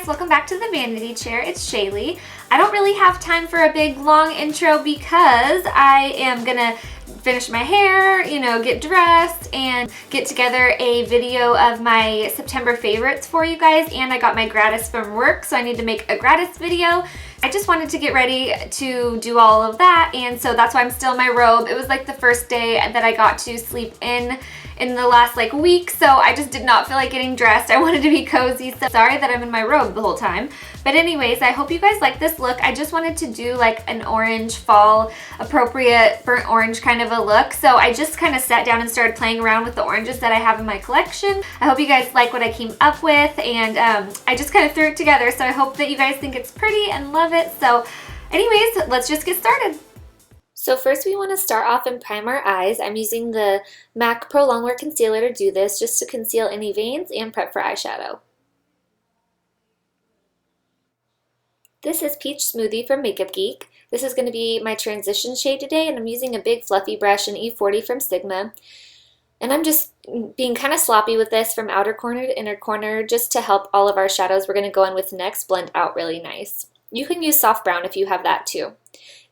guys, welcome back to the Vanity Chair. It's Shaylee. I don't really have time for a big long intro because I am gonna finish my hair, get dressed and get together a video of my September favorites for you guys, and I got my gratis from work, so I need to make a gratis video. I just wanted to get ready to do all of that, and so that's why I'm still in my robe. It was like the first day that I got to sleep in the last week, so I just did not feel like getting dressed. I wanted to be cozy, so sorry that I'm in my robe the whole time. But anyways, I hope you guys like this look. I just wanted to do like an orange fall appropriate burnt orange kind of a look. So I just kind of sat down and started playing around with the oranges that I have in my collection. I hope you guys like what I came up with, and I just kind of threw it together. So I hope that you guys think it's pretty and love it. So anyways, let's just get started. So first we want to start off and prime our eyes. I'm using the MAC Pro Longwear Concealer to do this, just to conceal any veins and prep for eyeshadow. This is Peach Smoothie from Makeup Geek. This is going to be my transition shade today, and I'm using a big fluffy brush in E40 from Sigma. And I'm just being kind of sloppy with this from outer corner to inner corner, just to help all of our shadows we're going to go in with next blend out really nice. You can use Softbrown if you have that too.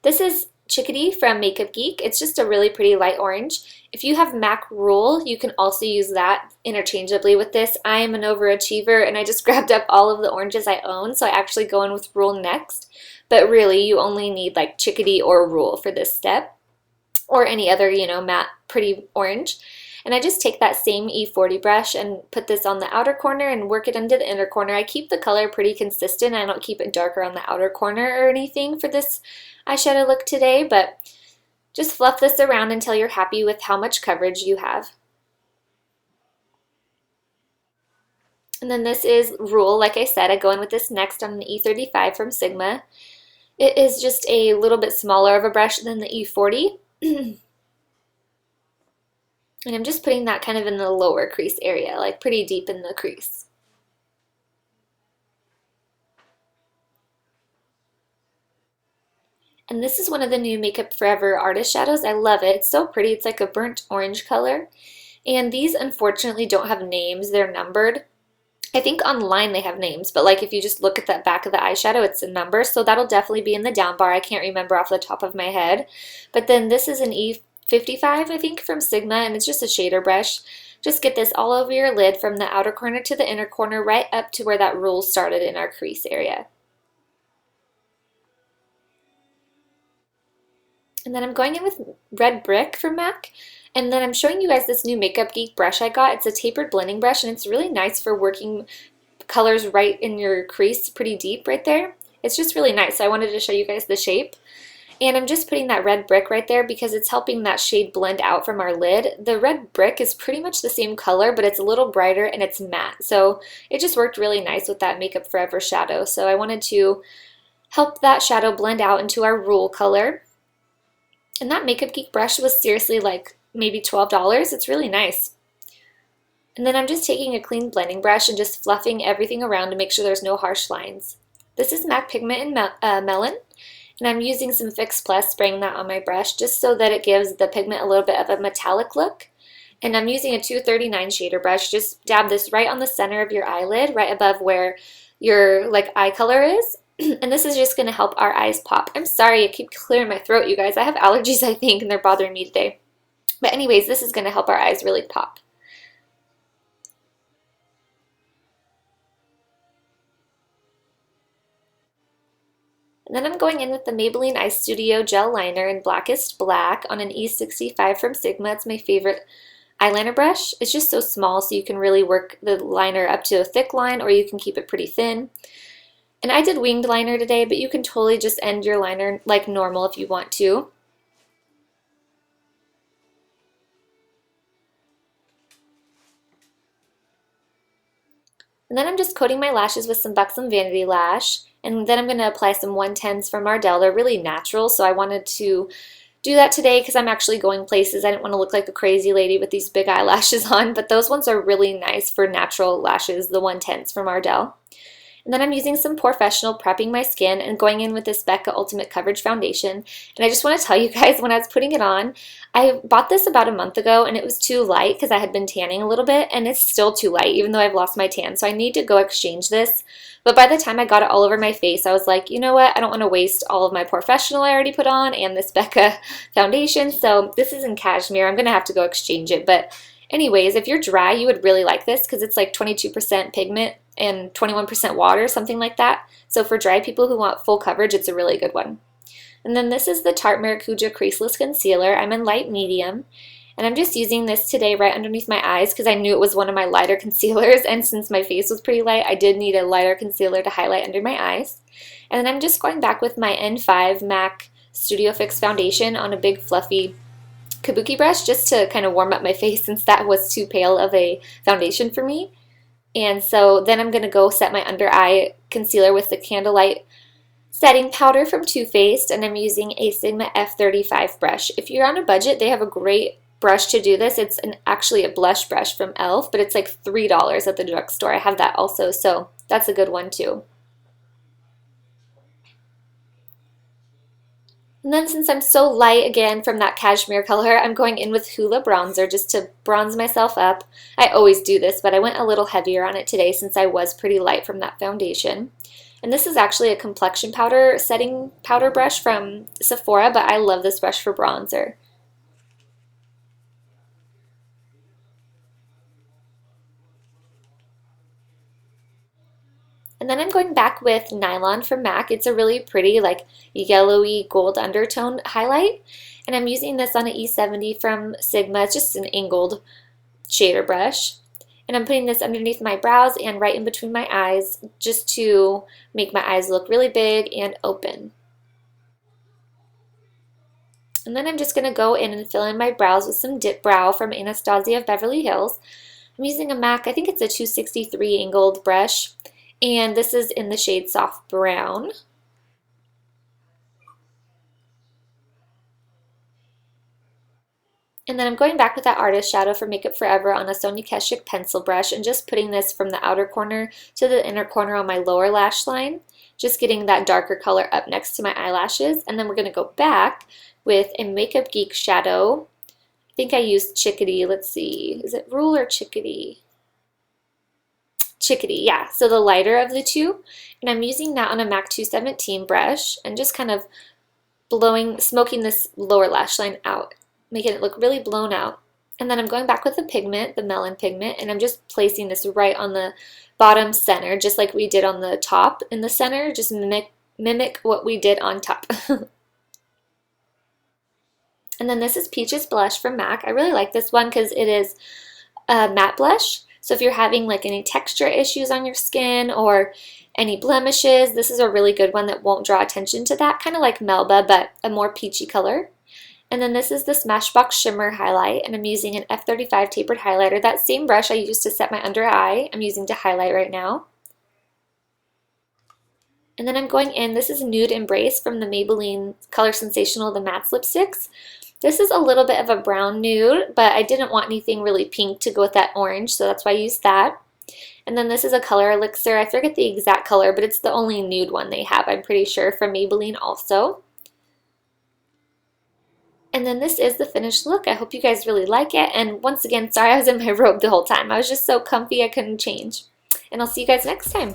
This is Chickadee from Makeup Geek. It's just a really pretty light orange. If you have MAC Rule, you can also use that interchangeably with this. I am an overachiever and I just grabbed up all of the oranges I own, so I actually go in with Rule next. But really, you only need like Chickadee or Rule for this step, or any other, matte pretty orange. And I just take that same E40 brush and put this on the outer corner and work it into the inner corner. I keep the color pretty consistent. I don't keep it darker on the outer corner or anything for this eyeshadow look today, but just fluff this around until you're happy with how much coverage you have. And then this is Rule. Like I said, I go in with this next on the E35 from Sigma. It is just a little bit smaller of a brush than the E40. And I'm just putting that kind of in the lower crease area, like pretty deep in the crease. And this is one of the new Makeup Forever Artist Shadows. I love it. It's so pretty. It's like a burnt orange color. And these unfortunately don't have names. They're numbered. I think online they have names, but like if you just look at the back of the eyeshadow, it's a number. So that'll definitely be in the down bar. I can't remember off the top of my head. But then this is an E55, I think, from Sigma, and it's just a shader brush. Just get this all over your lid from the outer corner to the inner corner, right up to where that Rule started in our crease area. And then I'm going in with Red Brick from MAC. And then I'm showing you guys this new Makeup Geek brush I got. It's a tapered blending brush, and it's really nice for working colors right in your crease, pretty deep right there. It's just really nice. So I wanted to show you guys the shape. And I'm just putting that red brick right there because it's helping that shade blend out from our lid. The red brick is pretty much the same color, but it's a little brighter and it's matte. So it just worked really nice with that Makeup Forever shadow. So I wanted to help that shadow blend out into our Rule color. And that Makeup Geek brush was seriously like maybe $12. It's really nice. And then I'm just taking a clean blending brush and just fluffing everything around to make sure there's no harsh lines. This is MAC Pigment Melon. And I'm using some Fix Plus, spraying that on my brush just so that it gives the pigment a little bit of a metallic look. And I'm using a 239 shader brush. Just dab this right on the center of your eyelid, right above where your eye color is. And this is just going to help our eyes pop. I'm sorry, I keep clearing my throat, you guys. I have allergies, I think, and they're bothering me today. But anyways, this is going to help our eyes really pop. And then I'm going in with the Maybelline Eye Studio Gel Liner in Blackest Black on an E65 from Sigma. It's my favorite eyeliner brush. It's just so small, so you can really work the liner up to a thick line, or you can keep it pretty thin. And I did winged liner today, but you can totally just end your liner like normal if you want to. And then I'm just coating my lashes with some Buxom Vanity Lash. And then I'm going to apply some 110s from Ardell. They're really natural, so I wanted to do that today because I'm actually going places. I didn't want to look like a crazy lady with these big eyelashes on, but those ones are really nice for natural lashes, the 110s from Ardell. And then I'm using some Professional prepping my skin and going in with this Becca Ultimate Coverage Foundation. And I just want to tell you guys, when I was putting it on, I bought this about a month ago and it was too light because I had been tanning a little bit, and it's still too light even though I've lost my tan. So I need to go exchange this. But by the time I got it all over my face, I was like, you know what? I don't want to waste all of my Professional I already put on and this Becca foundation. So this is in cashmere. I'm going to have to go exchange it. But anyways, if you're dry, you would really like this because it's like 22% pigment and 21% water, something like that. So for dry people who want full coverage, it's a really good one. And then this is the Tarte Maracuja Creaseless Concealer. I'm in light medium. And I'm just using this today right underneath my eyes because I knew it was one of my lighter concealers. And since my face was pretty light, I did need a lighter concealer to highlight under my eyes. And then I'm just going back with my N5 MAC Studio Fix Foundation on a big fluffy kabuki brush just to kind of warm up my face since that was too pale of a foundation for me. And so then I'm going to go set my under eye concealer with the Candlelight setting powder from Too Faced, and I'm using a Sigma F35 brush. If you're on a budget, they have a great brush to do this. It's actually a blush brush from e.l.f., but it's like $3 at the drugstore. I have that also, so that's a good one too. And then since I'm so light again from that cashmere color, I'm going in with Hoola bronzer just to bronze myself up. I always do this, but I went a little heavier on it today since I was pretty light from that foundation. And this is actually a complexion powder setting powder brush from Sephora, but I love this brush for bronzer. And then I'm going back with Nylon from MAC. It's a really pretty, like, yellowy gold undertone highlight. And I'm using this on an E70 from Sigma. It's just an angled shader brush. And I'm putting this underneath my brows and right in between my eyes just to make my eyes look really big and open. And then I'm just going to go in and fill in my brows with some Dipbrow from Anastasia of Beverly Hills. I'm using a MAC, I think it's a 263 angled brush. And this is in the shade Softbrown. And then I'm going back with that Artist Shadow from Makeup Forever on a Sonia Keshik pencil brush and just putting this from the outer corner to the inner corner on my lower lash line. Just getting that darker color up next to my eyelashes. And then we're going to go back with a Makeup Geek shadow. I think I used Chickadee. Let's see. Is it Rule or Chickadee? Chickadee, yeah. So the lighter of the two. And I'm using that on a MAC 217 brush and just kind of smoking this lower lash line out, making it look really blown out. And then I'm going back with the pigment, the Melon pigment, and I'm just placing this right on the bottom center, just like we did on the top in the center. Just mimic what we did on top. And then this is Peaches Blush from MAC. I really like this one because it is a matte blush. So if you're having like any texture issues on your skin or any blemishes, this is a really good one that won't draw attention to that. Kind of like Melba, but a more peachy color. And then this is the Smashbox Shimmer Highlight, and I'm using an F35 tapered highlighter. That same brush I used to set my under eye, I'm using to highlight right now. And then I'm going in, this is Nude Embrace from the Maybelline Color Sensational, the matte lipsticks. This is a little bit of a brown nude, but I didn't want anything really pink to go with that orange, so that's why I used that. And then this is a color Elixir. I forget the exact color, but it's the only nude one they have, I'm pretty sure, from Maybelline also. And then this is the finished look. I hope you guys really like it. And once again, sorry I was in my robe the whole time. I was just so comfy I couldn't change. And I'll see you guys next time.